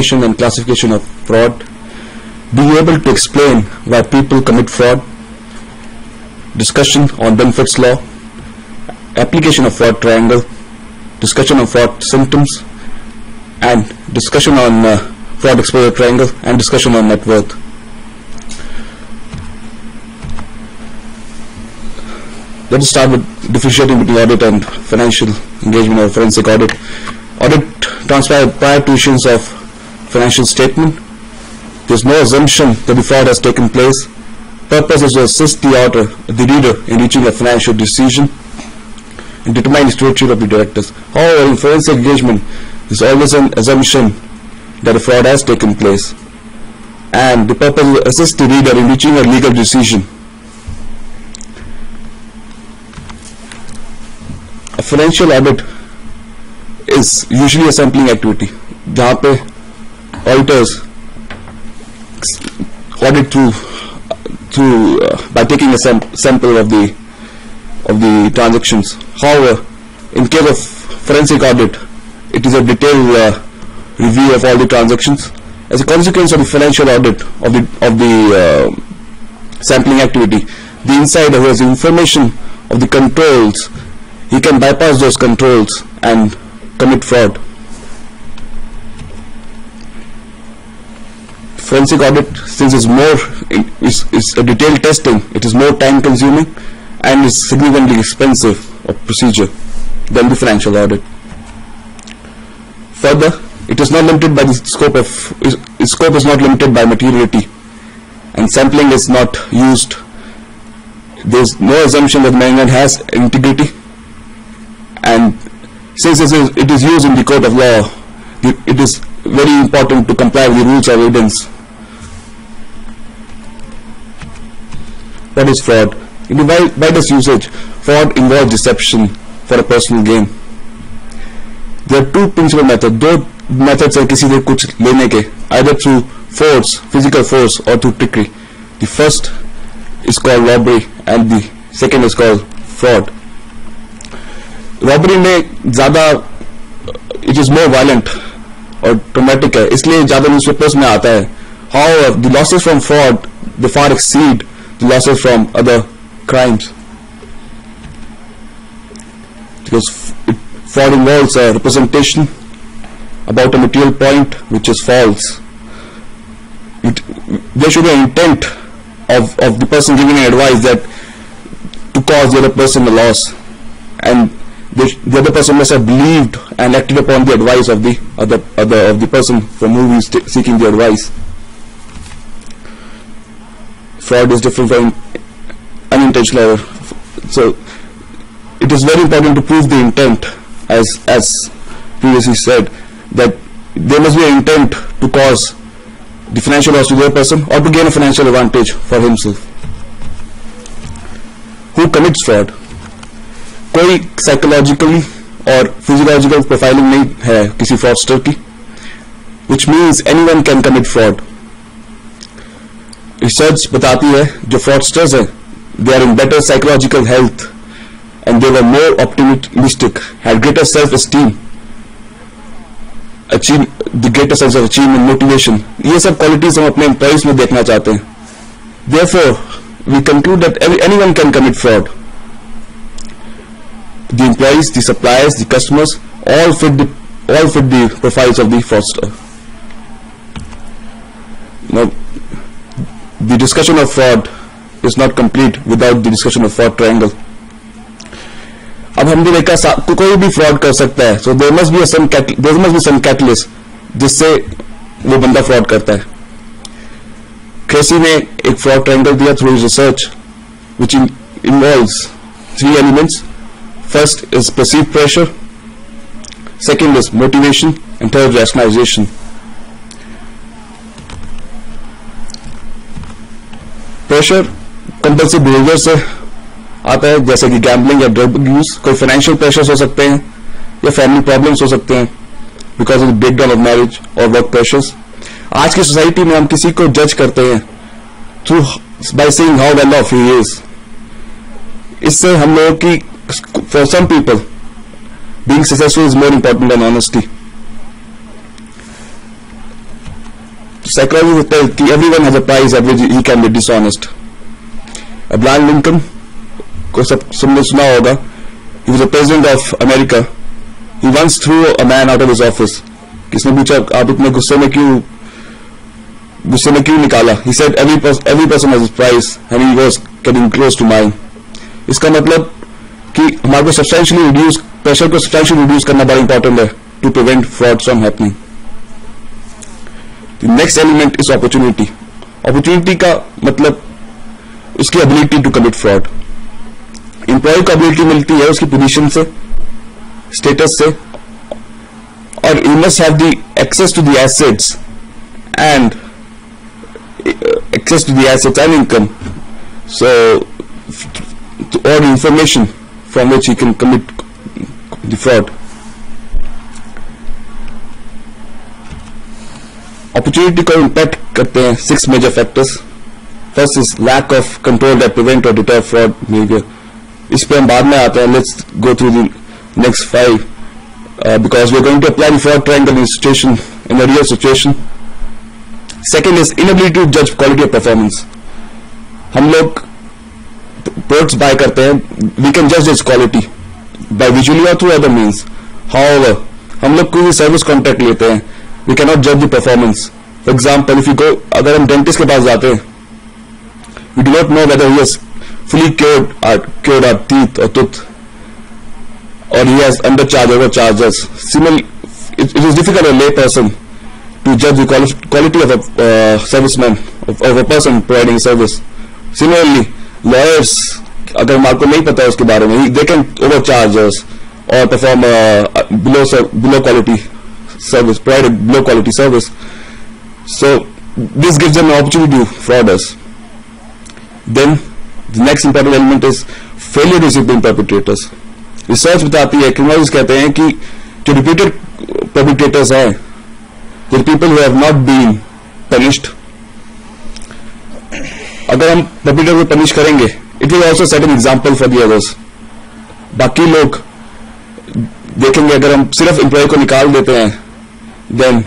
definition and classification of fraud, being able to explain why people commit fraud, discussion on benefits law, application of fraud triangle, discussion on fraud symptoms, and discussion on fraud exposure triangle, and discussion on net worth. Let us start with differentiating between audit and financial engagement or forensic audit. Audit transpires prior to issuance of financial statement. There is no assumption that the fraud has taken place. Purpose is to assist the reader in reaching a financial decision and determine the stewardship of the directors. However, in forensic engagement, there is always an assumption that a fraud has taken place, and the purpose is to assist the reader in reaching a legal decision. A financial audit is usually a sampling activity, जहाँ पे auditors audit by taking a sample of the transactions. However, in case of forensic audit, it is a detailed review of all the transactions. As a consequence of the financial audit of the sampling activity, the insider who has information of the controls, he can bypass those controls and commit fraud. Forensic audit, since it's is a detailed testing, it is more time consuming and is significantly expensive of procedure than the financial audit. Further, it is not limited by the scope of its scope is not limited by materiality, and sampling is not used. There is no assumption that management has integrity, and since it is used in the court of law, it is very important to comply with the rules of evidence. What is fraud? In the widest usage, fraud involves deception for a personal gain. There are two principal methods. दो methods हैं किसी से कुछ लेने के, either through force, physical force, or through trickery. The first is called robbery and the second is called fraud. Robbery में ज़्यादा it is more violent और traumatic है, इसलिए ज़्यादा newspapers में आता है. However, the losses from fraud they far exceed the losses from other crimes, because fraud involves a representation about a material point which is false. There should be an intent of the person giving an advice that to cause the other person a loss, and the other person must have believed and acted upon the advice of the person from whom he is seeking the advice. Fraud is different from unintentional error. So it is very important to prove the intent, as previously said, that there must be an intent to cause the financial loss to the other person or to gain a financial advantage for himself. Who commits fraud? कोई psychologically और physiological profiling नहीं है किसी fraudster की, which means anyone can commit fraud. Research बताती है जो fraudsters हैं, they are in better psychological health and they were more optimistic, had greater self-esteem, achieve the greater sense of achievement, motivation. ये सब qualities हम अपने employees में देखना चाहते हैं. Therefore, we conclude that anyone can commit fraud. The employees, the suppliers, the customers, all fit the profiles of the fraudster. Now, the discussion of fraud is not complete without the discussion of fraud triangle. अब हमने देखा कोई भी fraud कर सकता है, so there must be some catalyst जिससे वो बंदा fraud करता है. Cressy ने एक fraud triangle दिया through his research, which involves three elements. First is perceived pressure, second is motivation, and third rationalization. Pressure compulsive behavior से आता है, जैसे कि गैम्बलिंग या ड्रग यूज. कोई फाइनेंशियल प्रेशर्स हो सकते हैं या फैमिली प्रॉब्लम्स हो सकते हैं because of the breakdown of marriage और वर्क प्रेशर्स. आज की सोसाइटी में हम किसी को जज करते हैं through by seeing how well of he is. इससे हम लोगों की for some people being successful is more important than honesty. psychology tells that everyone has a price at which he can be dishonest. Abraham Lincoln को सबने सुना होगा. He was a president of America. He once threw a man out of his office. किसने पूछा आप इतने गुस्से में क्यों निकाला? He said every person has his price and he was getting close to mine. इसका मतलब कि हमारे को substantially reduce pressure को substantially reduce करना बड़ा important है to prevent frauds from happening. The next element is opportunity. Opportunity का मतलब उसकी ability to commit fraud. Employee को ability मिलती है उसकी position से, status से, और he must have the access to the assets and income, so or information from which he can commit the fraud. Opportunity को impact करते हैं 6 major factors. First is lack of control that prevent or deter fraud behavior. इस पे हम बाद में आते हैं. Let's go through the next 5 because we are going to apply the fraud triangle in a real situation. Second is inability to judge quality of performance. हम लोग products buy करते हैं. We can judge its quality by visually or through other means. However, हम लोग कोई service contract लेते हैं. We cannot judge the performance. For example, if you go, अगर हम dentist के पास जाते हैं, we do not know whether he has fully cured our teeth or tooth, or he has undercharged or overcharged us. Similarly, it is difficult for a lay person to judge the quality of a serviceman, of a person providing service. Similarly, lawyers, अगर हमारे को नहीं पता उसके बारे में, they can overcharge us or perform below quality service, provide a below quality service. So this gives them an opportunity to fraud us. Then the next important element is failure to discipline perpetrators. Research बताती है, criminals कहते हैं कि जो repeated perpetrators हैं, the people who have not been punished, अगर हम perpetrator को punish करेंगे, it will also set an example for the others. बाकी लोग देखेंगे अगर हम सिर्फ employee को निकाल देते हैं, then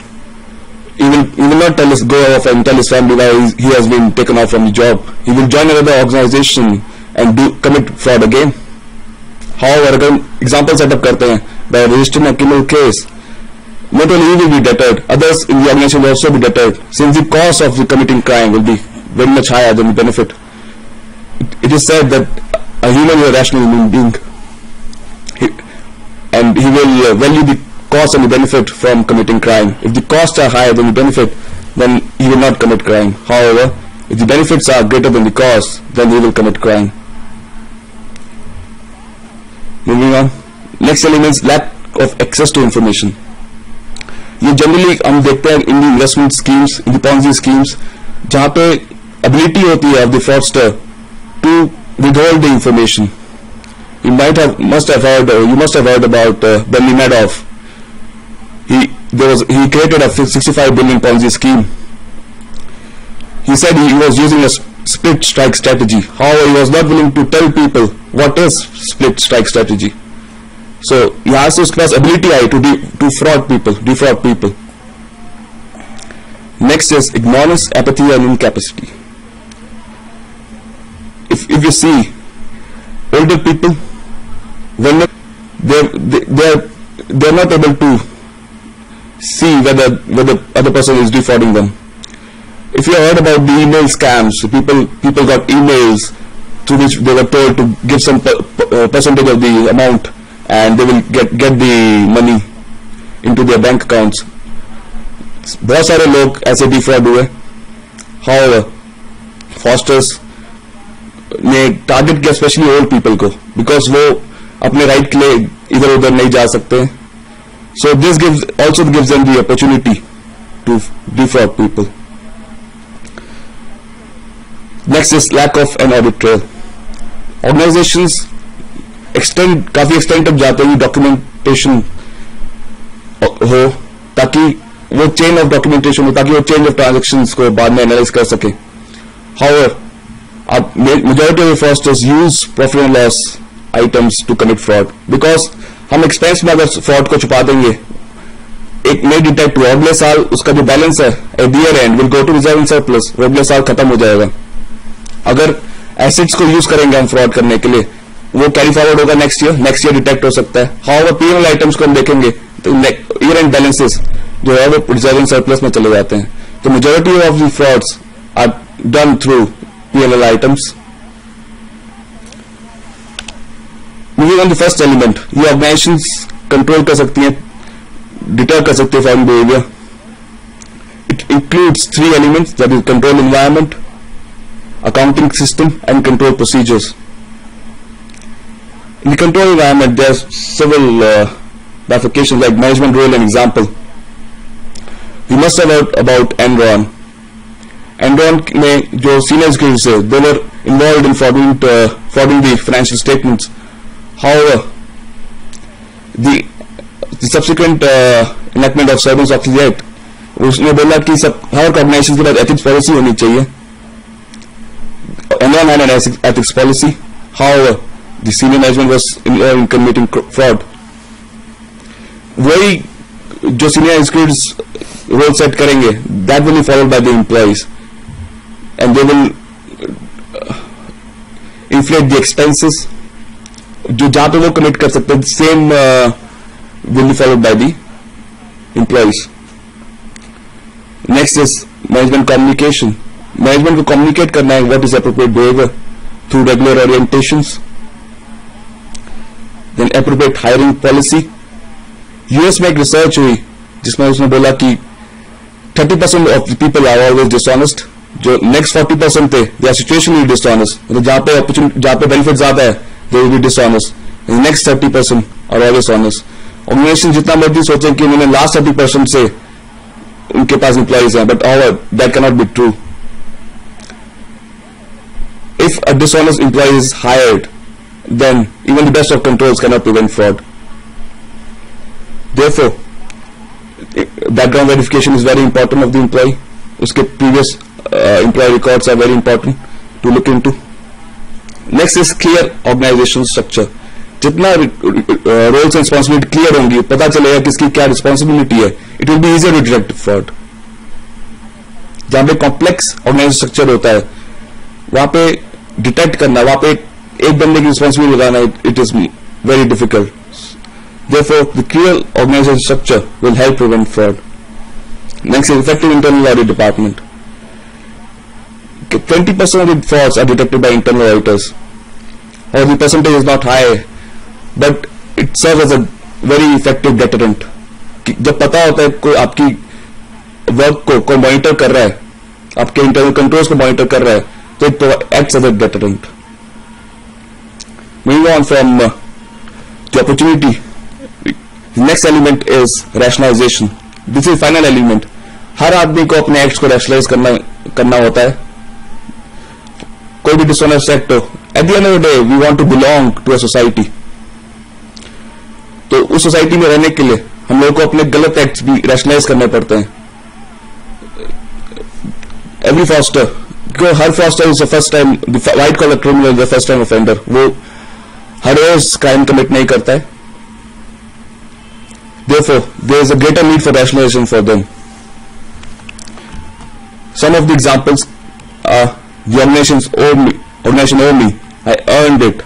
he will not go off and tell his family why he has been taken off from the job. He will join another organization and commit fraud again. However, अगर हम example set up करते हैं by registering a criminal case, not only he will be deterred, others in the organization will also be deterred, since the cost of the committing crime will be very much higher than the benefit. It is said that a human is a rational human being, and he will value the cost and the benefit from committing crime. If the costs are higher than the benefit, then he will not commit crime. However, if the benefits are greater than the cost, then he will commit crime. Moving on. Next element is lack of access to information. ये generally हम देखते हैं in the investment schemes, in the Ponzi schemes, जहाँ पे ability होती है of the fraudster to withhold the information. You must have heard about Bernie Madoff. He created a 65 billion Ponzi scheme. He said he was using a split strike strategy. However, he was not willing to tell people what is split strike strategy. So he has this class ability to defraud people. Next is ignorance, apathy, and incapacity. If you see older people, when they're not able to see whether other person is defrauding them. If you heard about the email scams, people got emails through which they were told to give some percentage of the amount and they will get the money into their bank accounts. बहुत सारे लोग ऐसे defraud हुए. However, fraudsters ने target किया especially old people को, because वो अपने right के लिए इधर उधर नहीं जा सकते. So this also gives them the opportunity to defraud people. Next is lack of an audit trail. Organizations काफी extent तक जाते हैं documentation हो, ताकि वो chain of documentation हो, ताकि वो change of transactions को बाद में analyze कर सके. However, majority of the fraudsters use profit and loss items to commit fraud, because हम expense में अगर fraud को छुपा देंगे, एक नहीं डिटेक्ट हुआ, अगले साल उसका जो बैलेंस है at the year end will go to reserve in surplus, वो अगले साल खत्म हो जाएगा. अगर एसेट्स को यूज करेंगे हम फ्रॉड करने के लिए, वो कैरी फॉरवर्ड होगा नेक्स्ट ईयर डिटेक्ट हो सकता है. हाउएवर पीएनएल आइटम्स को हम देखेंगे तो ईयर एंड बैलेंसेस जो है वो रिजर्व इन सरप्लस में चले जाते हैं. तो majority of the frauds are done through PNL items. Moving on the first element, ये ऑर्गेनाइजेशंस कंट्रोल कर सकती हैं, डिटर कर सकते हैं fraud behaviour. It includes 3 elements, that is control environment, accounting system and control procedures. In the control environment there are several bifurcations like management role and example. We must have heard about Enron. Enron में जो senior executives है, they were involved in frauding the financial statements. However, the subsequent enactment of Sarbanes-Oxley Act, उसने बोला कि हर organisation के पास ethics policy होनी चाहिए. Enron had an ethics policy. However, the senior management was involved in committing fraud. वही जो senior executives role set करेंगे, that will be followed by the employees, and they will inflate the expenses. जो जहाँ पे वो commit कर सकते हैं, same will be followed by the employees. Next is management communication. Management को कम्युनिकेट करना है what is appropriate behaviour through regular orientations. Then appropriate hiring policy. US में एक रिसर्च हुई जिसमें उसने बोला कि 30% of people are always dishonest. जो नेक्स्ट 40% थे दे आर सिचुएशनली डिसऑनेस्ट, मतलब जहां पे बेनिफिट ज्यादा है they will be dishonest. Next 30% are always honest. Organisation जितना मर्जी सोचें कि उन्होंने लास्ट 30% से उनके पास एम्प्लॉइज हैं, but however that can not be true. If a dishonest employee is hired, then even the best of controls cannot prevent fraud. Therefore, background verification is very important of the employee. Uske previous employee records are very important to look into. Next is clear organizational structure. जितना roles and responsibility clear होंगी, पता चलेगा किसकी क्या responsibility है, it will be easier to detect fraud. जहाँ पे complex organizational structure होता है, वहां पे डिटेक्ट करना, वहां पे एक बंदे की रिस्पॉन्सिबिलिटी लगाना, it is very difficult. Therefore the clear organisation structure will help prevent fraud. Next is effective internal audit department. 20% of the frauds are detected by internal auditors, or the percentage is not high, but it serves as a very effective deterrent. जब पता होता है कोई आपकी work को कोई monitor कर रहा है, आपके इंटरनल कंट्रोल्स को मॉनिटर कर रहा है, so it acts as a deterrent. Moving on from the opportunity, the next element is rationalization. This is final element. हर आदमी को अपने एक्ट्स को रैशनलाइज करना होता है. कोई भी डिसऑनेस्ट एक्ट हो, at the end of the day we want to belong to a society. तो उस सोसाइटी में रहने के लिए हम लोगों को अपने गलत एक्ट्स भी रैशनलाइज करने पड़ते हैं. एवरी फॉस्टर, हर fraudster is the first time, white collar criminal, the first time offender, वो हर रोज क्राइम कमिट नहीं करता है. Therefore, there is a greater need for rationalization for them. Some of the examples are: the organization owe me, I earned it,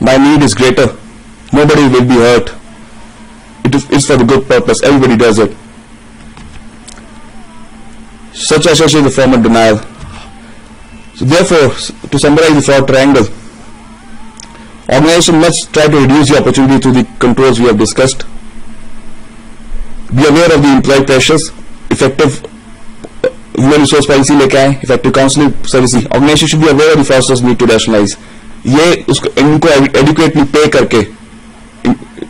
my need is greater, nobody will be hurt, it's for the good purpose, everybody does it. Such association is a form of denial. So therefore, to summarize the fraud triangle, organization must try to reduce the opportunity through the controls we have discussed. Be aware of the employee pressures. Effective human resource policy लेके आए, effective counseling services. Organization should be aware of the fosters need to rationalize. ये उसको इनको adequately pay करके,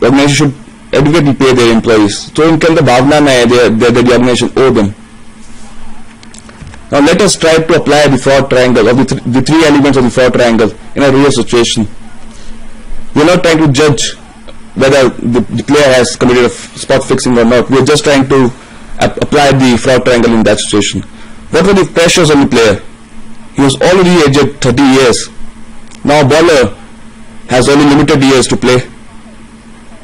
organization should adequately pay their employees. तो इनके अंदर भावना में है that the organization owe them. Now let us try to apply the fraud triangle, or the three elements of the fraud triangle in a real situation. We are not trying to judge whether the player has committed a spot fixing or not. We are just trying to apply the fraud triangle in that situation. What were the pressures on the player? He was already aged 30 years. Now a bowler has only limited years to play.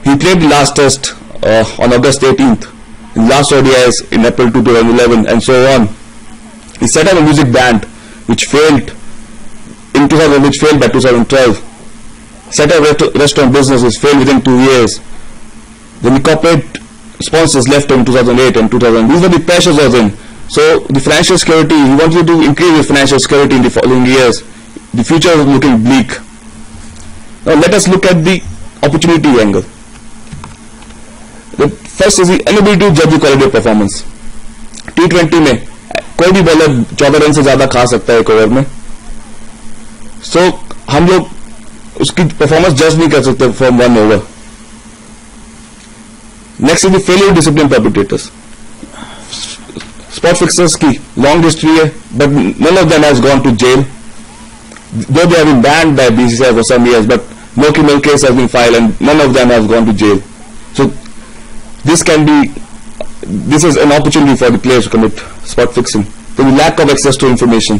He played the last test on August 18th. in last ODIs in April 2011 and so on. He set up a music band which failed in 2000, which failed by 2012. Set up restaurant businesses, failed within 2 years. Then the corporate sponsors left in 2008 and 2000. These were the pressures of him. So the financial security, he wanted to increase his financial security in the following years. The future is looking bleak. Now let us look at the opportunity angle. The first is the inability to judge the quality of performance. T20 में कोई भी bowler 14 run से ज्यादा खा सकता है एक over में. So हम लोग उसकी परफॉर्मेंस जज नहीं कर सकते from one over. Next is the failure discipline perpetrators. Spot fixers की लॉन्ग हिस्ट्री है, but none of them has gone to jail. Though they have been banned by BCCI for some years, but no criminal case has been filed and none of them have gone to jail. So this is an opportunity for the players to commit spot fixing. So the lack of access to information.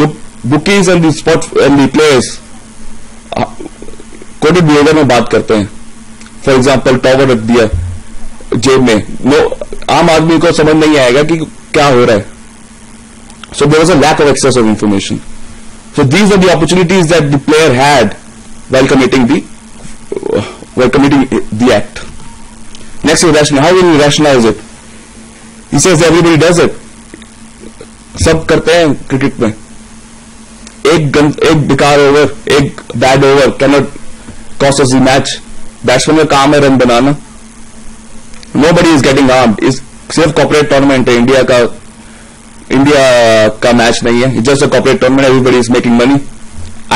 The bookies and the players coded behavior में बात करते हैं. For example, tower रख दिया जेब में, आम आदमी को समझ नहीं आएगा कि क्या हो रहा है. So there was a lack of access of information. So these are the opportunities that the player had while committing the act. Next is rational. How will you rationalize it? He says everybody does it. सब करते हैं cricket में. एक बेकार over, एक bad over cannot cost us the match. Batsman का काम है run banana. Nobody is getting harmed. इस सिर्फ कॉर्पोरेट टूर्नामेंट है. इंडिया का मैच नहीं है. It's just a corporate tournament. Everybody is making money.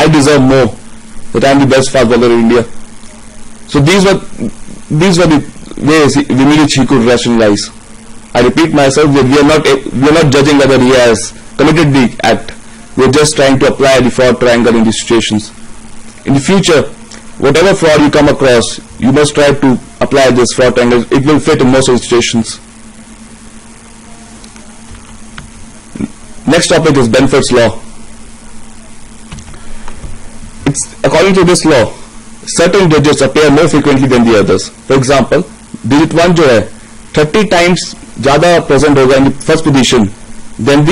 I deserve more. That I am the best fast bowler in India. So these were the ways in which he could rationalize. I repeat myself that we are not judging whether he has committed the act. We are just trying to apply the fraud triangle in these situations. In the future, whatever fraud you come across, you must try to apply this fraud triangle. It will fit in most of the situations. Next topic is Benford's law. According to this law, certain digits appear more frequently than the others. For example, digit 1 जो है 30 times ज़्यादा present होगा in the first position than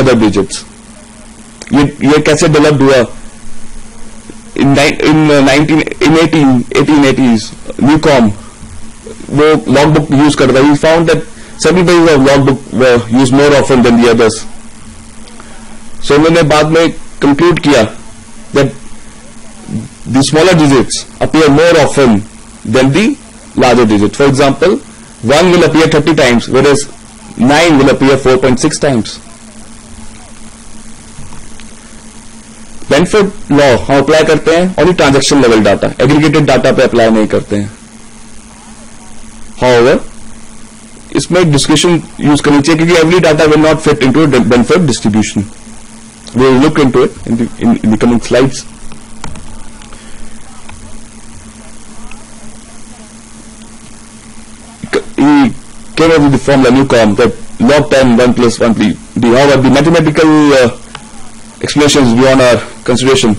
other digits. ये कैसे developed हुआ? In 1880s, Newcomb वो logbook use करता है. He found that certain pages of logbook were used more often than the others. So उन्होंने बाद में conclude किया that the smaller digits appear more often than the larger digits. For example, 1 will appear 30 times, whereas 9 will appear 4.6 times. Benford law हम apply करते हैं only transaction level data, aggregated data पे apply नहीं करते हैं. However, इसमें discussion use करनी चाहिए क्योंकि every data will not fit into a Benford distribution. We will look into it in the coming slides. He came up with the formula Newcomb that log 10 1 plus 1 however the mathematical explanation is beyond our consideration.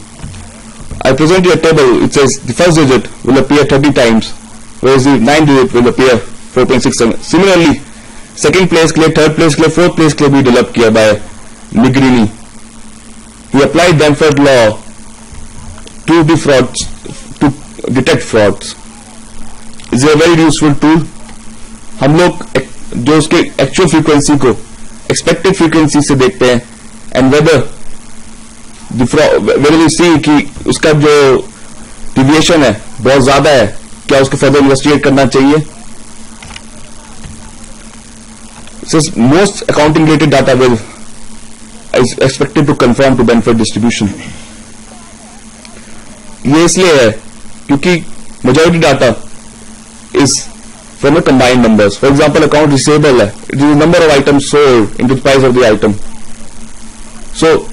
I present you a table. It says the first digit will appear 30 times, whereas the 9th digit will appear 4.67. Similarly, second place के लिए, third place के लिए, fourth place के लिए भी develop किया by Nigrini. He applied Benford law to the frauds, to detect frauds. It's a very useful tool. हम लोग जो उसके actual frequency को expected frequency से देखते हैं and whether we see कि उसका जो deviation है बहुत ज़्यादा है, क्या उसको further investigate करना चाहिए. Since most accounting related data is expected to conform to Benford distribution. ये इसलिए है क्योंकि majority data is from the combined numbers. For example, account receivable है, it is the number of items sold into the price of the item. So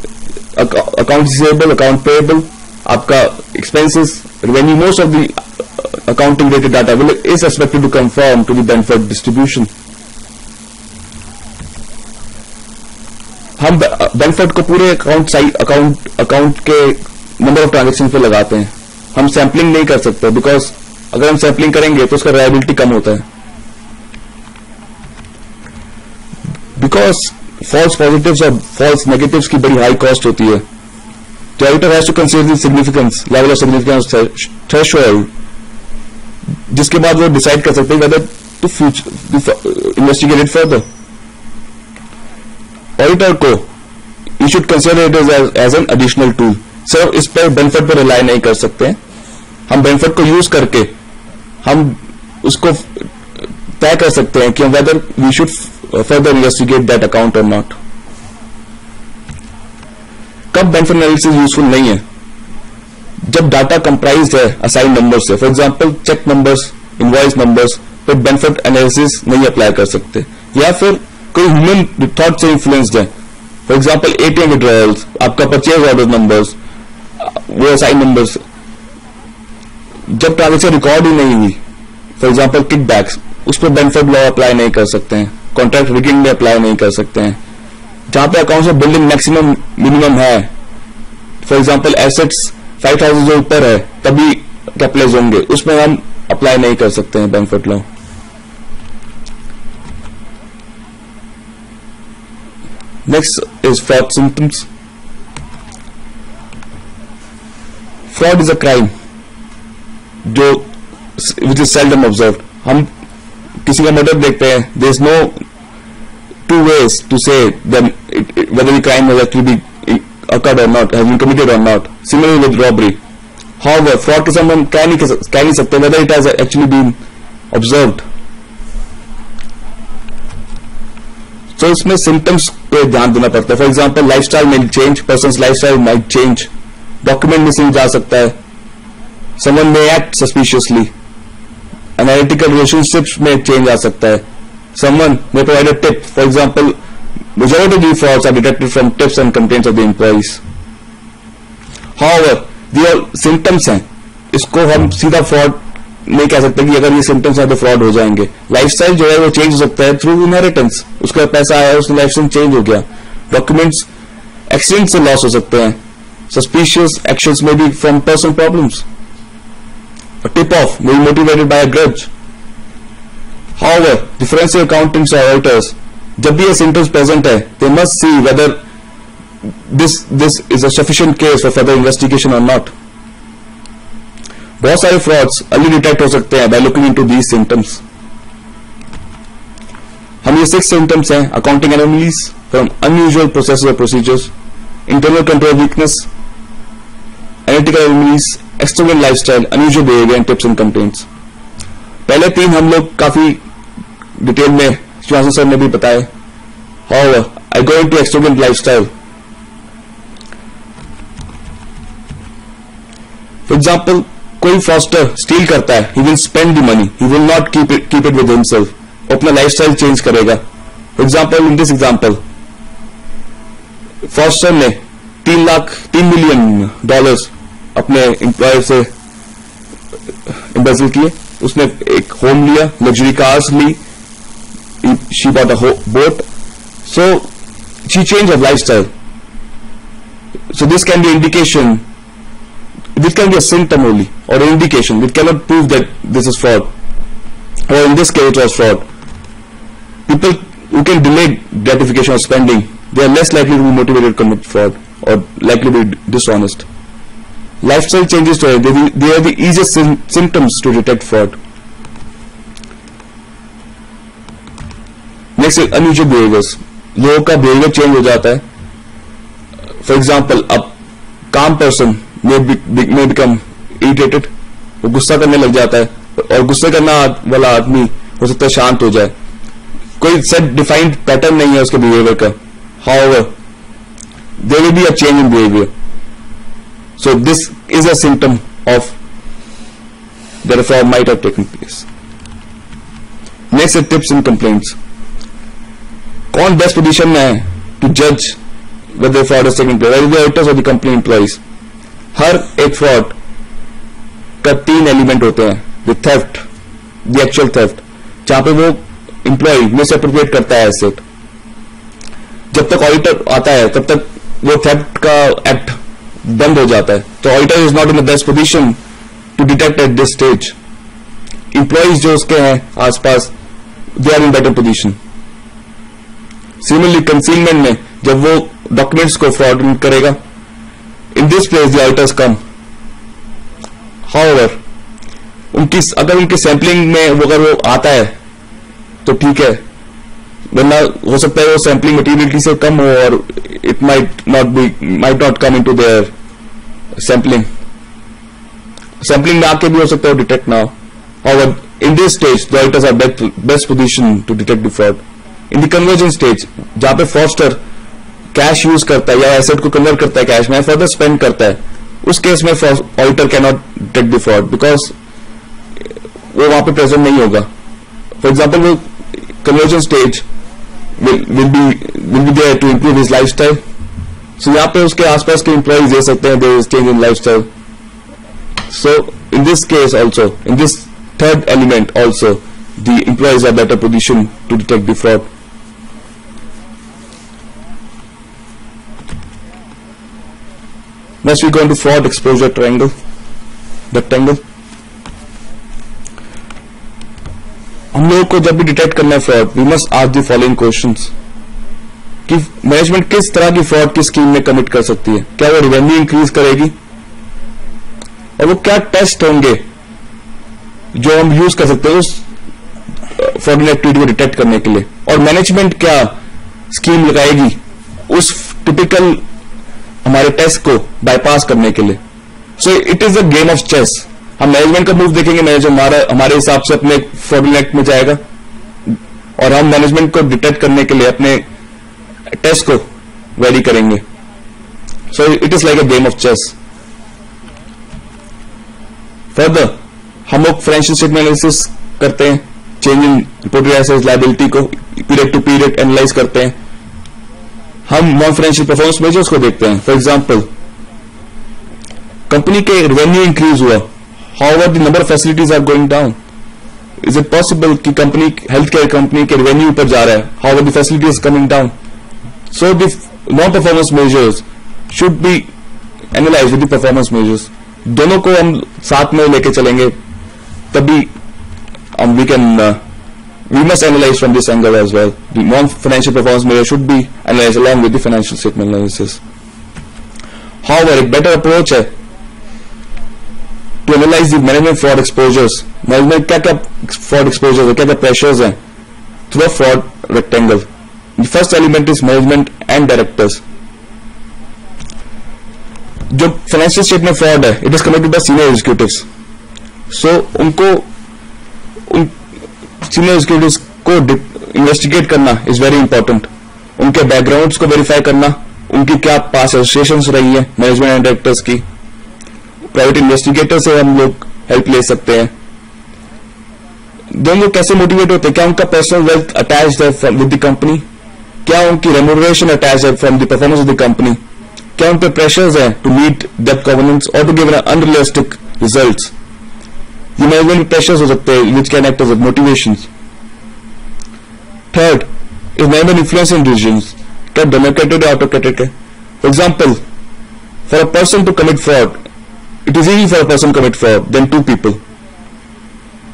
account receivable, account payable, आपका expenses, revenue, most of the accounting related data is expected to conform to the Benford distribution. हम Benford को पूरे account के number of transaction पे लगाते हैं. हम sampling नहीं कर सकते बिकॉज अगर हम सैम्पलिंग करेंगे तो उसका रिलायबिलिटी कम होता है. बिकॉज फॉल्स पॉजिटिव्स और फॉल्स नेगेटिव्स की बड़ी हाई कॉस्ट होती है, तो auditor has to consider the significance, level of significance threshold, जिसके बाद वो डिसाइड कर सकते हैं whether to investigate it further. Auditor को you should consider it as an additional tool. सिर्फ इस पर बेनिफिट पर रिलाई नहीं कर सकते हैं. हम बेनिफिट को यूज करके हम उसको तय कर सकते हैं कि whether we should further investigate that account और नॉट. कब बेनिफिट एनालिसिस यूजफुल नहीं है? जब डाटा कंप्राइज्ड है असाइन नंबर से. For example check numbers, invoice numbers पे बेनिफिट एनालिसिस नहीं अप्लाई कर सकते, या फिर कोई ह्यूमन थॉट से इन्फ्लुएंस्ड है. फॉर एग्जांपल एटीएम विड्रॉल्स, आपका परचेज ऑर्डर नंबर्स, वो असाइन नंबर्स, जब ट्रांजेक्शन रिकॉर्ड ही नहीं हुई, फॉर एग्जांपल किकबैक्स, उस पर बेनिफिट लॉ अप्लाई नहीं कर सकते हैं. कॉन्ट्रैक्ट रिगिंग में अप्लाई नहीं कर सकते हैं. जहां पे अकाउंट में बिल्डिंग मैक्सिमम मिनिमम है, फॉर एग्जांपल एसेट्स 5000 जो ऊपर है तभी कैपिटलाइज होंगे, उसमें हम अप्लाई नहीं कर सकते हैं benefit law. Next is fraud symptoms. Fraud is a crime जो विच इज सेल्डम ऑब्जर्व्ड. हम किसी का मर्डर देखते हैं, there is no two ways to say that whether the crime has actually been occurred or not, has been committed or not. Similarly with robbery. However, fraud के समय हम कह नहीं सकते whether it has actually been observed. So इसमें symptoms पे ध्यान देना पड़ता है. For example, lifestyle may change, person's lifestyle might change. Document missing जा सकता है. Someone may act suspiciously. Analytical relationships में change आ सकता है. Someone may provide a tip. For example, majority of the frauds are detected from tips and complaints of the employees. However, ये symptoms हैं, इसको हम सीधा fraud नहीं कह सकते कि अगर ये symptoms हैं तो fraud हो जाएंगे. Lifestyle जो है वो change हो सकता है through inheritance. उसका पैसा आया, उसका lifestyle change हो गया. Documents accident से loss हो सकते हैं. Suspicious actions may be from personal problems. A tip off may be motivated by a grudge. However, the forensic accountants or auditors, जब भी ये symptoms present है, they must see whether this is a sufficient case for further investigation or not. बहुत सारे frauds early detect हो सकते हैं by looking into these symptoms. हम ये 6 symptoms हैं: accounting anomalies from unusual processes or procedures, internal control weakness, analytical anomalies, extravagant lifestyle, unusual behavior and tips and complaints. पहले 3 हम लोग काफी डिटेल में श्रीवास्तव सर ने भी बताया. However, I go into extravagant lifestyle. For example, कोई फ्रॉस्टर स्टील करता है, he will spend the money, he will not keep it with himself. अपना लाइफस्टाइल चेंज करेगा. For example, in this example, Froster ने $3 million अपने employer से embezzle किए. उसने एक होम लिया, लग्जरी कार्स ली, she bought a boat, so she changed her lifestyle. So this can be indication, this can be a symptom only or an indication. It cannot prove that this is fraud, or in this case it was fraud. People who can delay gratification of spending, they are less likely to be motivated to commit fraud or likely to be dishonest. Lifestyle changes to they are the easiest symptoms to detect fraud. Next unusual behaviours. लोगों का behaviour change हो जाता है. For example, अब काम person में become irritated, वो गुस्सा करने लग जाता है, और गुस्से करना वाला आदमी हो सकता है शांत हो जाए. कोई सेट डिफाइंड पैटर्न नहीं है उसके बिहेवियर का. However, there will be a change in behaviour. So this is a symptom of that a fraud might have taken place. Next is tips and complaints. कौन बेस्ट पोजीशन में है to जज whether fraud is taking place, whether the auditors or the company employees? हर एक fraud का 3 element होते हैं. The theft, the actual theft, जहां पे वो एम्प्लॉय मिसअप्रोप्रिएट करता है एसेट. जब तक ऑडिटर आता है तब तक वो थेफ्ट का एक्ट बंद हो जाता है. तो auditor is not in the best position to detect at this stage. Employees जो उसके हैं आसपास, they are in better position. Similarly, concealment में जब वो डॉक्यूमेंट्स को फ्रॉड करेगा, in this place the auditors come. However, अगर उनकी सैंपलिंग में अगर वो आता है तो ठीक है, वरना हो सकता है वो सैंपलिंग मटीरियलिटी से कम हो और it might not come into their sampling में आके भी हो सकता है डिटेक्ट ना हो. However, in this stage the auditors are best positioned to detect the fraud. In the conversion stage, जहां पे फ्रॉडस्टर कैश यूज करता है या एसेट को कन्वर्ट करता है कैश में, फर्दर स्पेंड करता है, उस केस में auditor can not detect the fraud because वो वहां पे प्रेजेंट नहीं होगा. फॉर एग्जाम्पल, वो conversion stage will be there to improve his lifestyle. So यहाँ पे उसके आसपास के एम्प्लॉइज दे सकते हैं there is change in lifestyle. So in this case also, in this third element also, the employees are better positioned to detect the fraud. Next we go into fraud exposure rectangle. हम लोगों को जब भी detect करना है fraud, we must ask the following questions कि management किस तरह की फ्रॉड की स्कीम में कमिट कर सकती है. क्या वो रेवेन्यू इंक्रीज करेगी, और वो क्या टेस्ट होंगे जो हम यूज कर सकते हैं उस फ्रॉडुलेंट एक्टिविटी को डिटेक्ट करने के लिए, और मैनेजमेंट क्या स्कीम लगाएगी उस टिपिकल हमारे टेस्ट को बाईपास करने के लिए. So it is a game of chess. हम मैनेजमेंट का मूव देखेंगे, मैनेजर हमारे हिसाब से अपने फ्रॉडुलेंट में जाएगा और हम मैनेजमेंट को डिटेक्ट करने के लिए अपने टेस्ट को वेरी करेंगे. So it is like a game of chess. Further हम लोग फाइनेंशियल स्टेटमेंट एनालिसिस करते हैं, change in reported assets liability को पीरियड टू पीरियड एनालाइज करते हैं. हम नॉन फाइनेंशियल परफॉर्मेंस मेजर्स को देखते हैं. फॉर एग्जांपल, कंपनी के रेवेन्यू इंक्रीज हुआ, however the number of facilities are going down. Is it possible कि कंपनी हेल्थ केयर कंपनी के रेवेन्यू ऊपर जा रहा है, however the facilities coming down. So the non performance measures should be analyse with the performance measures. दोनों को हम साथ में लेके चलेंगे तभी we must analyze from this angle as well. The non-financial performance measure should be analyzed along with the financial statement analysis. However, a better approach है to analyze the management fraud exposures. Management क्या fraud exposures है, क्या pressures हैं through a fraud rectangle. The first element is management and directors. जो financial statement fraud है, it is committed by senior executives. So senior executives को investigate करना is very important. उनके backgrounds को verify करना, उनकी क्या पास एसोसिएशंस रही है मैनेजमेंट एंड डायरेक्टर्स की. प्राइवेट इन्वेस्टिगेटर से हम लोग हेल्प ले सकते हैं. दोनों कैसे मोटिवेट होते हैं, क्या उनका पर्सनल वेल्थ अटैच्ड है विद द कंपनी, क्या उनकी रेम्यूनरेशन अटैच्ड है from the performance of the company, क्या उन पे प्रेशर्स है टू मीट डेब्ट गवर्नेंस और टू गिव अनरियलिस्टिक रिजल्ट्स. ये मैनेजमेंट प्रेशर्स हो सकते हैं which can act as motivation. Third is management influence in decisions. क्या डेमोक्रेटिक या ऑटोक्रेटिक है. For example, for a person to commit fraud, it is easy for a person to commit fraud then 2 people,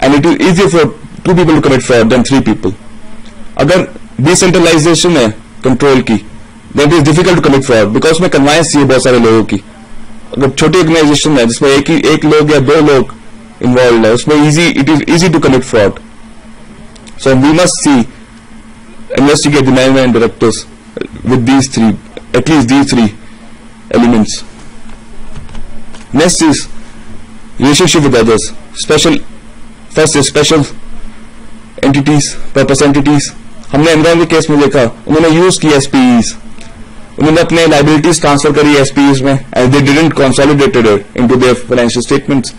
and it is easy for 2 people to commit fraud then 3 people. अगर decentralisation है control की, then it is difficult to commit fraud because उसमें convince चाहिए बहुत सारे लोगों की. अगर छोटी ऑर्गेनाइजेशन है जिसमें एक लोग या 2 लोग involved है, उसमें it is easy to commit fraud. So we must investigate the management and directors with at least these 3 elements. Next is relationship with others. First is special entities, purpose entities. हमने Enron के case में देखा, उन्होंने use की SPEs, उन्होंने अपने liabilities transfer करी SPEs में and they didn't consolidate it into their financial statements.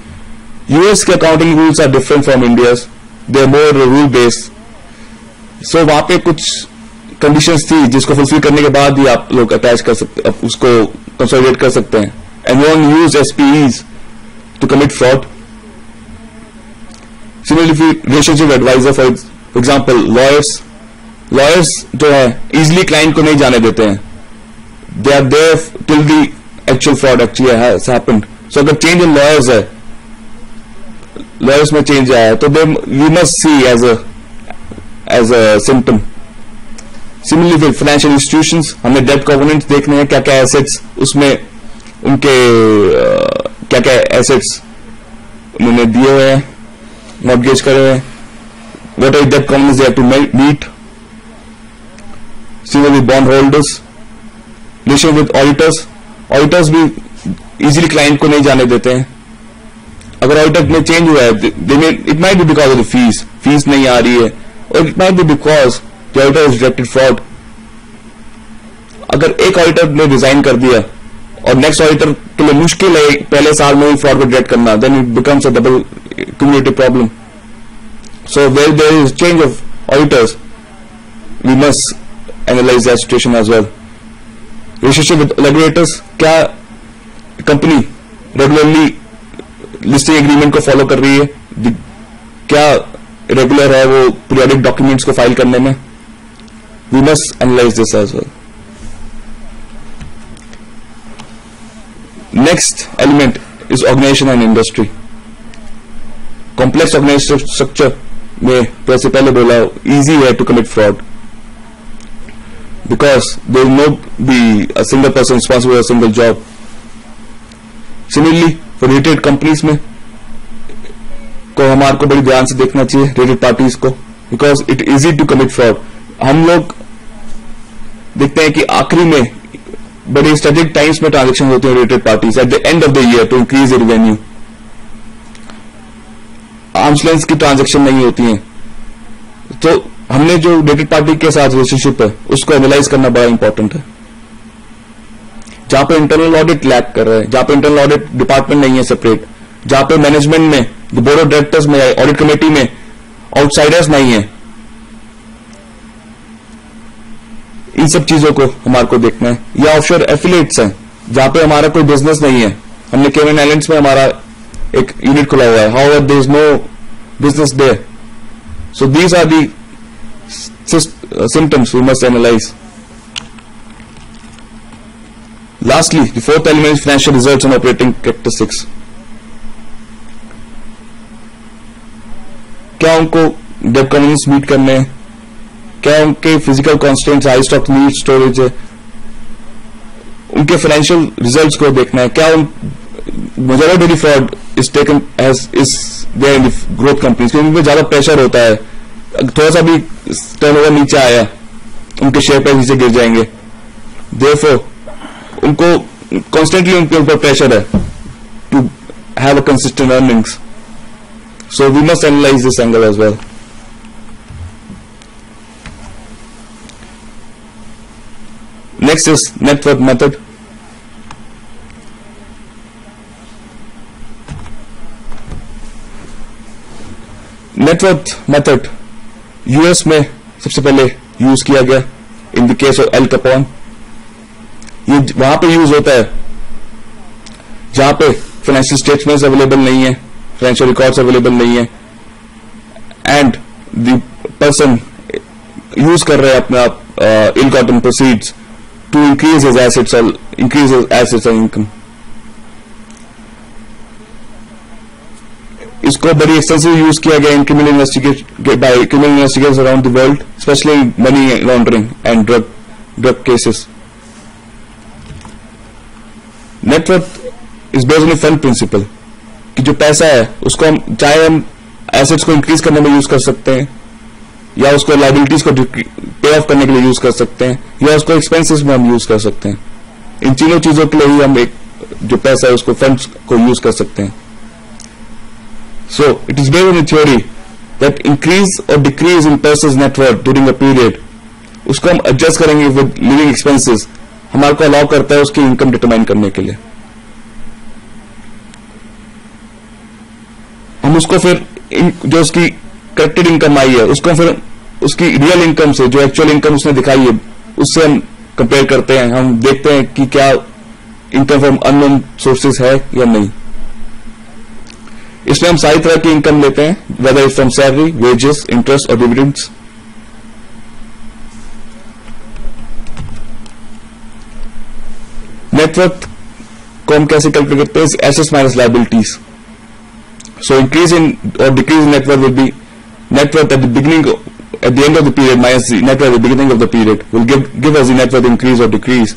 US के accounting rules are different from India's, they are more rule based. So वहां पे कुछ कंडीशंस थी जिसको फुलफिल करने के बाद ही आप लोग अटैच कर सकते, उसको कंसोलिडेट कर सकते हैं. And won't use SPEs to commit fraud. Similarly relationship advisor, for example lawyers जो है इजिली क्लाइंट को नहीं जाने देते हैं. They are there till the actual fraud actually has happened. So अगर चेंज इन लॉयर्स में चेंज आया तो we must see as a symptom. Similarly फिर फाइनेंशियल इंस्टीट्यूशंस, हमें डेट कॉवेनेंट्स देखने हैं, क्या क्या एसेट्स उसमें उनके क्या क्या एसेट्स उन्होंने दिए हुए हैं, मॉर्गेज करे हुए हैं, what are debt covenants they have to meet. Similarly bond holders, relation with auditors, auditors भी इजीली क्लाइंट को नहीं जाने देते हैं. अगर ऑडिटर में चेंज हुआ है, it might be because of the fees नहीं आ रही है, और it might be because the auditor is detected fraud. अगर एक ऑडिटर ने रिजाइन कर दिया और नेक्स्ट ऑडिटर के लिए मुश्किल है पहले साल में ही फ्रॉड को डिटेक्ट करना, then it becomes a double cumulative problem. So where there is change of auditors, we must analyse that situation as well. Relationship with regulators, क्या कंपनी रेगुलरली लिस्टिंग एग्रीमेंट को फॉलो कर रही है, क्या regular है वो periodic documents को file करने में. We must analyse this as well. Next element is organisation and industry. Complex organisation structure में जैसे पहले बोला, इजी है to commit fraud because there will not be a single person responsible for a single job. Similarly for related companies में को हमारे को बड़ी ध्यान से देखना चाहिए रेटेड पार्टीज को, because it easy to commit fraud. हम लोग देखते हैं कि आखिरी में बड़े स्ट्रेटेजिक टाइम्स में ट्रांजेक्शन होते हैं related parties at the end of the year to increase revenue. Arms length की ट्रांजेक्शन नहीं होती हैं. तो हमने जो रेटेड पार्टी के साथ रिलेशनशिप है उसको एनालाइज करना बड़ा इंपॉर्टेंट है. जहां पे इंटरनल ऑडिट लैक कर रहा है, जहां पे इंटरनल ऑडिट डिपार्टमेंट नहीं है सेपरेट, जहां पे मैनेजमेंट में, बोर्ड ऑफ डायरेक्टर्स में, ऑडिट कमेटी में आउटसाइडर्स नहीं है, इन सब चीजों को हमारे को देखना है. या ऑफशोर एफिलिएट्स हैं जहां पे हमारा कोई बिजनेस नहीं है. हमने केमन आइलैंड्स में हमारा एक यूनिट खुला हुआ है, however there is no business there. So these are the symptoms we must analyze. Lastly, the fourth element is financial results and operating characteristics. क्या उनको डेट कॉवेनेंट्स मीट करने हैं, क्या उनके physical constants, high stock need storage है, उनके financial results को देखना है, क्या majority daily fraud is taken as is there in growth companies, क्योंकि उनमें ज्यादा प्रेशर होता है. थोड़ा सा भी टर्नओवर नीचे आया उनके शेयर प्राइस नीचे गिर जाएंगे. देयरफॉर उनको कॉन्स्टेंटली उनके ऊपर प्रेशर है to have a consistent earnings. So we must analyse this angle as well. Next is net worth method. Net worth method US में सबसे पहले यूज किया गया in the case of Al Capone. ये वहां पे यूज होता है जहां पे फाइनेंशियल स्टेटमेंट्स अवेलेबल नहीं है, फाइनेंशियल रिकॉर्ड्स अवेलेबल नहीं है, एंड द पर्सन यूज कर रहे हैं अपना ill gotten proceeds to increase his assets और इंक्रीज हिज एसेट्स और इनकम. इसको बड़ी एक्सटेंसिव यूज किया गया in criminal investigators around the world, specially money laundering and drug cases. Net worth is based on fund principle कि जो पैसा है उसको हम चाहे हम एसेट्स को इंक्रीज करने में यूज कर सकते हैं, या उसको लाइबिलिटीज को पे ऑफ करने के लिए यूज कर सकते हैं, या उसको एक्सपेंसेस में हम यूज कर सकते हैं. इन तीनों चीजों के लिए ही हम एक जो पैसा है उसको फंड्स को यूज कर सकते हैं. So, it is based on the theory that increase or decrease in person's net worth during a period, उसको हम adjust करेंगे with living expenses, हमारे को allow करता है उसकी income determine करने के लिए. हम उसको फिर जो उसकी corrected income आई है उसको फिर उसकी real income से, जो actual income उसने दिखाई है उससे हम compare करते हैं. हम देखते हैं कि क्या income from unknown sources है या नहीं. इसमें हम सारी तरह की इनकम लेते हैं, whether is from salary, wages, interest और डिविडेंड्स. नेटवर्थ को हम कैसे कैलकुलेट करते हैं? Assets minus liabilities. So increase in और decrease in net worth will be net worth at the beginning at the end of the period minus the net worth at the beginning of the period will give us the net worth increase or decrease.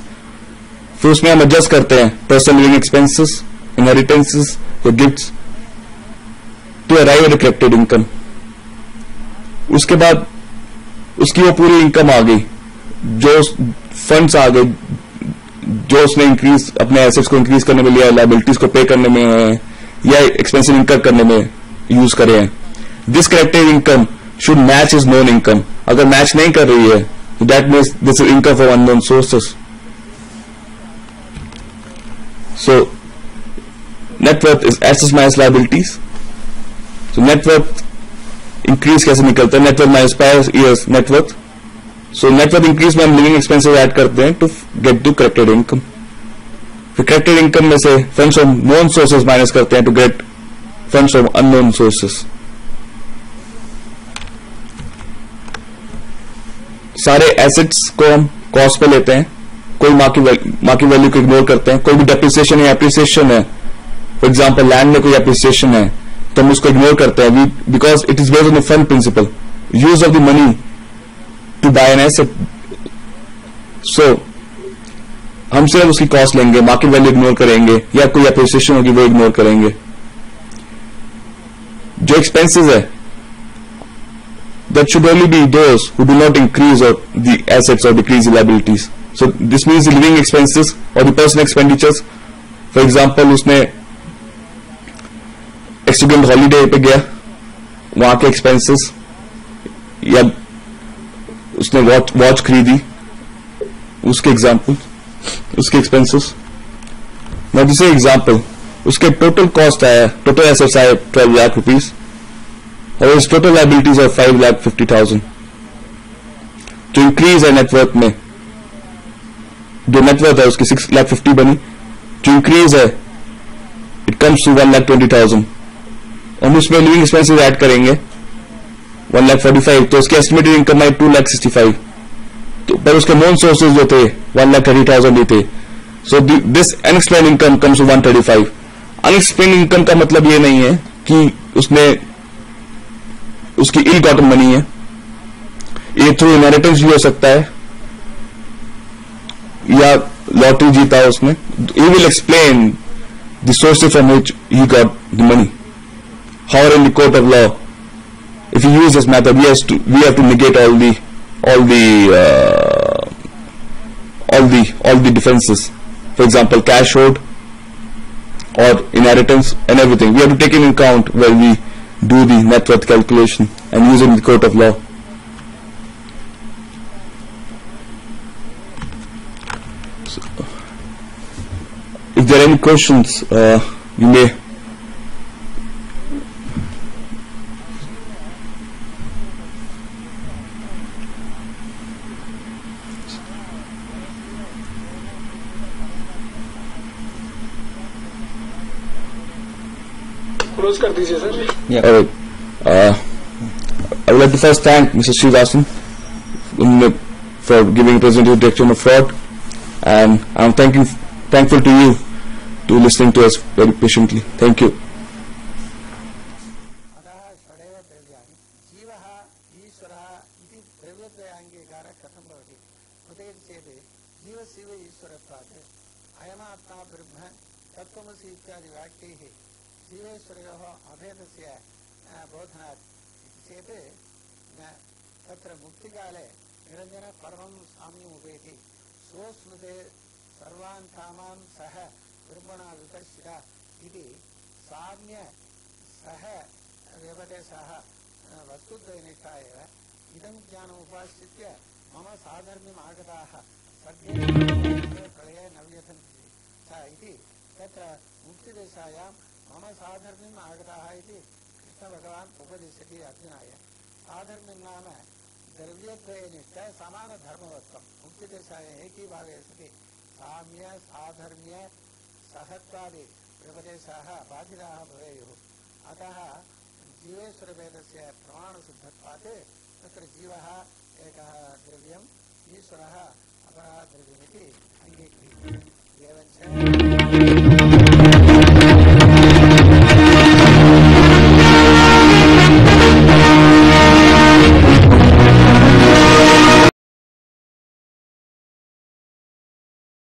फिर उसमें हम adjust करते हैं personal living expenses, inheritances या gifts to arrive at collected income. उसके बाद उसकी वो पूरी इनकम आ गई, जो फंड्स आ गए जो उसने इंक्रीज अपने एसेट्स को इंक्रीज करने में लिया, लायबिलिटीज को पे करने में या एक्सपेंसिव इनकम करने में यूज करे हैं. This collected income should match is known income. अगर मैच नहीं कर रही है तो that means this is income from unknown sources. So net worth is assets minus liabilities. So net worth increase कैसे निकलता है? Net worth minus prior years net worth. So net worth increase में हम लिविंग एक्सपेंसेस ऐड करते हैं to get to corrected income. फिर corrected income में से funds from known sources minus करते हैं to get funds from unknown sources. सारे एसेट्स को हम कॉस्ट पे लेते हैं, कोई मार्केट वैल्यू को इग्नोर करते हैं. कोई भी डेप्रिसिएशन या एप्रिसिएशन है, फॉर एग्जांपल लैंड में कोई एप्रिसिएशन है तो हम उसको इग्नोर करते हैं because it is based on the fund principle, use of the money to buy an asset. So हम सिर्फ उसकी कॉस्ट लेंगे, मार्केट वैल्यू इग्नोर करेंगे या कोई एप्रिसिएशन होगी वो इग्नोर करेंगे. जो एक्सपेंसेस है that should only be those who do not increase or the assets or decrease the liabilities. So this means the living expenses or the personal expenditures. For example, उसने extreme holiday पे गया, वहां के expenses, या उसने watch खरीदी, उसके example, उसके एक्सपेंसेस. नाउ दिस एग्जाम्पल, उसके टोटल कॉस्ट आया, टोटल एसेट्स आए 12 लाख रुपीज और इस टोटल लायबिलिटीज है 5,50,000. जो इंक्रीज है नेटवर्थ में, जो नेटवर्थ है उसकी 6,50,000 बनी. जो इंक्रीज है इट कम्स टू 1,20,000. हम उसमें लिविंग एक्सपेंसेस ऐड करेंगे 1,45,000, तो उसकी एस्टिमेटेड इनकम है 2,65,000. तो पर उसके नॉन सोर्सेज जो थे 1,30,000 ही थे. So this unexplained income comes to 135. Unexplained income का मतलब ये नहीं है कि उसकी इल गॉटन मनी है. ये थ्रू इनहेरिटेंस भी हो सकता है या लॉटरी जीता है उसने. He will explain the sources from which he got the money. How in the court of law, if you use this method, we have to negate all the defenses. For example, cash owed or inheritance and everything. We have to take in account when we do the net worth calculation and use it in the court of law. So, if there are any questions, you may. Close कर दीजिए sir. Yeah. All right. I would like to first thank Mr. Srivasan for giving a presentation direction of fraud, and I'm thankful to you to listening to us very patiently. Thank you. जीवेश्वरयोः अभेदस्य बोधनात् चेत् तत्र मुक्तिकाले निरञ्जन परमं साम्यम् उपेति स्वस्मृते सर्वान् कामान् सह ब्रह्मणा विपश्यता इति साम्य सह व्यपदेशः वस्तुद्वयनिष्ठा एव. इदं ज्ञानम् उपाश्रित्य मम साधर्म्यम् आगताः सर्वे प्रलये न व्यथन्ति इति तत्र मुक्तिदशायां मम साधर्म्यम् आगताः इति कृष्णभगवान् उपदिशति अर्जुनाय. साधर्म्यं नाम द्रव्यद्वयनिष्ठ समानधर्मवत्वं. मुक्तिदशाय एकीभावे सति साम्य साधर्म्य सहत्वादि व्यपदेशाः बाधिताः भवेयुः. अतः जीवेश्वरभेदस्य प्रमाणसिद्धत्वात् तत्र जीवः एकः द्रव्यम्, ईश्वरः अपरः द्रव्यमिति